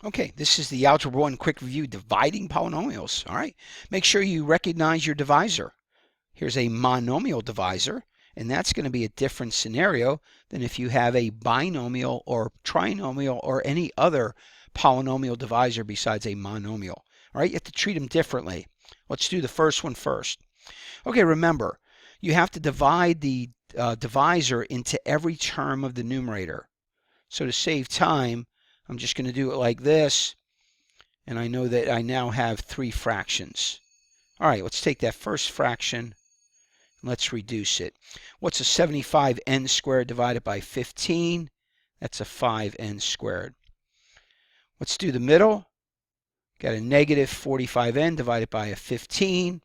Okay, this is the Algebra 1 quick review, dividing polynomials. All right, make sure you recognize your divisor. Here's a monomial divisor, and that's going to be a different scenario than if you have a binomial or trinomial or any other polynomial divisor besides a monomial. All right, you have to treat them differently. Let's do the first one first. Okay, remember, you have to divide the divisor into every term of the numerator. So to save time, I'm just going to do it like this, and I know that I now have 3 fractions. All right, let's take that first fraction, and let's reduce it. What's a 75n squared divided by 15? That's a 5n squared. Let's do the middle. Got a negative 45n divided by a 15,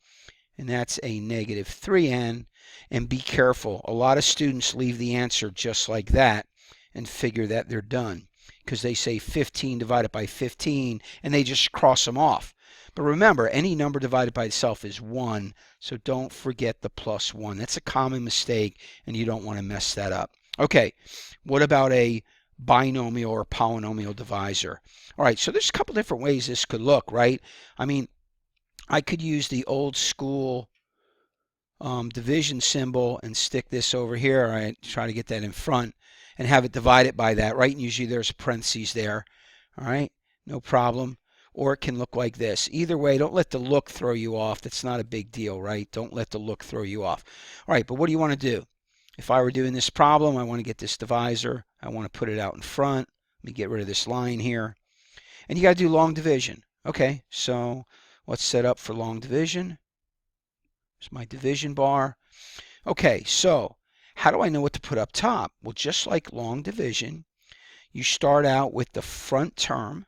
and that's a negative 3n. And be careful, a lot of students leave the answer just like that and figure that they're done, because they say 15 divided by 15 and they just cross them off. But remember, any number divided by itself is 1, so don't forget the plus 1. That's a common mistake, and you don't want to mess that up. Okay, what about a binomial or polynomial divisor? All right, so there's a couple different ways this could look, right? I mean, I could use the old school division symbol and stick this over here. All right, try to get that in front and have it divided by that, right? And usually there's parentheses there. All right, no problem. Or it can look like this. Either way, don't let the look throw you off. That's not a big deal, right? Don't let the look throw you off. All right, but what do you want to do? If I were doing this problem, I want to get this divisor. I want to put it out in front. Let me get rid of this line here. And you got to do long division. Okay, so let's set up for long division. There's my division bar. Okay, so how do I know what to put up top? Well, just like long division, you start out with the front term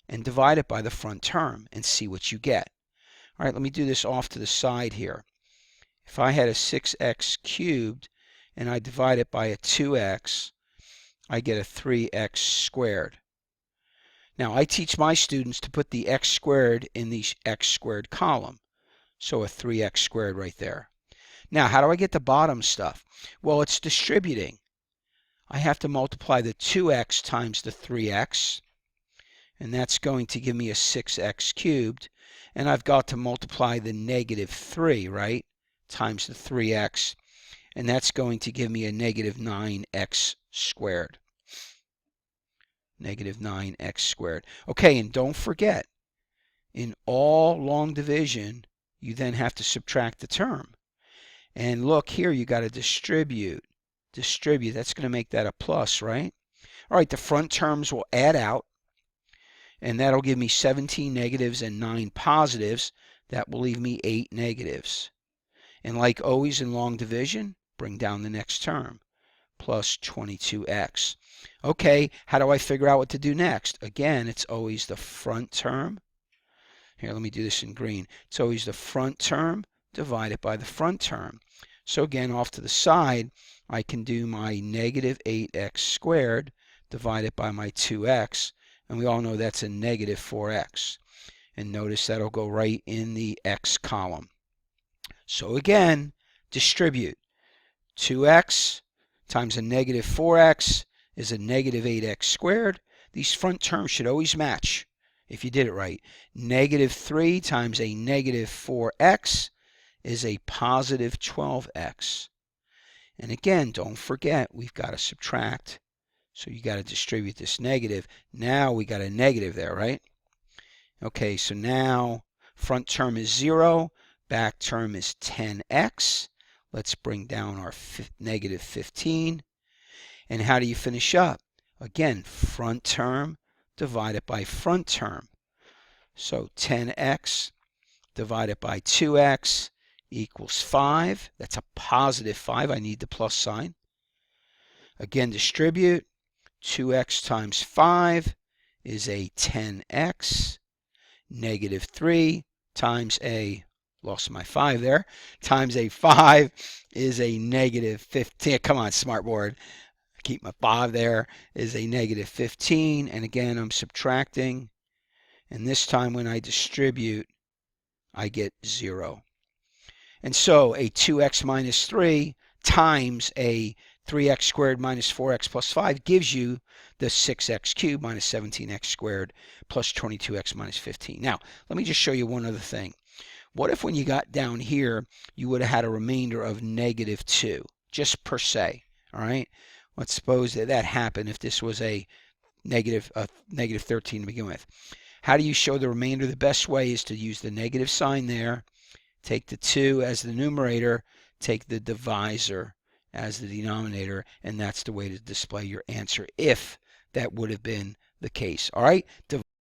and divide it by the front term and see what you get. All right, let me do this off to the side here. If I had a 6x cubed and I divide it by a 2x, I get a 3x squared. Now, I teach my students to put the x squared in the x squared column. So a 3x squared right there. Now, how do I get the bottom stuff? Well, it's distributing. I have to multiply the 2x times the 3x, and that's going to give me a 6x cubed. And I've got to multiply the negative 3, right, times the 3x, and that's going to give me a negative 9x squared. Negative 9x squared. Okay, and don't forget, in all long division, you then have to subtract the term. And look here, you got to distribute. Distribute, that's going to make that a plus, right? All right, the front terms will add out, and that'll give me 17 negatives and 9 positives. That will leave me 8 negatives. And like always in long division, bring down the next term, plus 22x. Okay, how do I figure out what to do next? Again, it's always the front term. Here, let me do this in green. It's always the front term divided by the front term. So again, off to the side, I can do my negative 8x squared divided by my 2x, and we all know that's a negative 4x. And notice that'll go right in the x column. So again, distribute. 2x times a negative 4x is a negative 8x squared. These front terms should always match if you did it right. Negative 3 times a negative 4x is a positive 12x. And again, don't forget, we've got to subtract. So you got to distribute this negative. Now we got a negative there, right? Okay, so now front term is 0, back term is 10x. Let's bring down our negative 15. And how do you finish up? Again, front term divided by front term. So 10x divided by 2x equals 5. That's a positive 5. I need the plus sign. Again, distribute. 2x times 5 is a 10x. Negative 3 times a, lost my 5 there, times a 5 is a negative 15. Come on, smartboard. Keep my 5 there, is a negative 15. And again, I'm subtracting. And this time when I distribute, I get 0. And so a 2x minus 3 times a 3x squared minus 4x plus 5 gives you the 6x cubed minus 17x squared plus 22x minus 15. Now, let me just show you one other thing. What if when you got down here, you would have had a remainder of negative 2, just per se, all right? Let's suppose that that happened if this was a negative 13 to begin with. How do you show the remainder? The best way is to use the negative sign there, take the 2 as the numerator, take the divisor as the denominator, and that's the way to display your answer if that would have been the case. All right?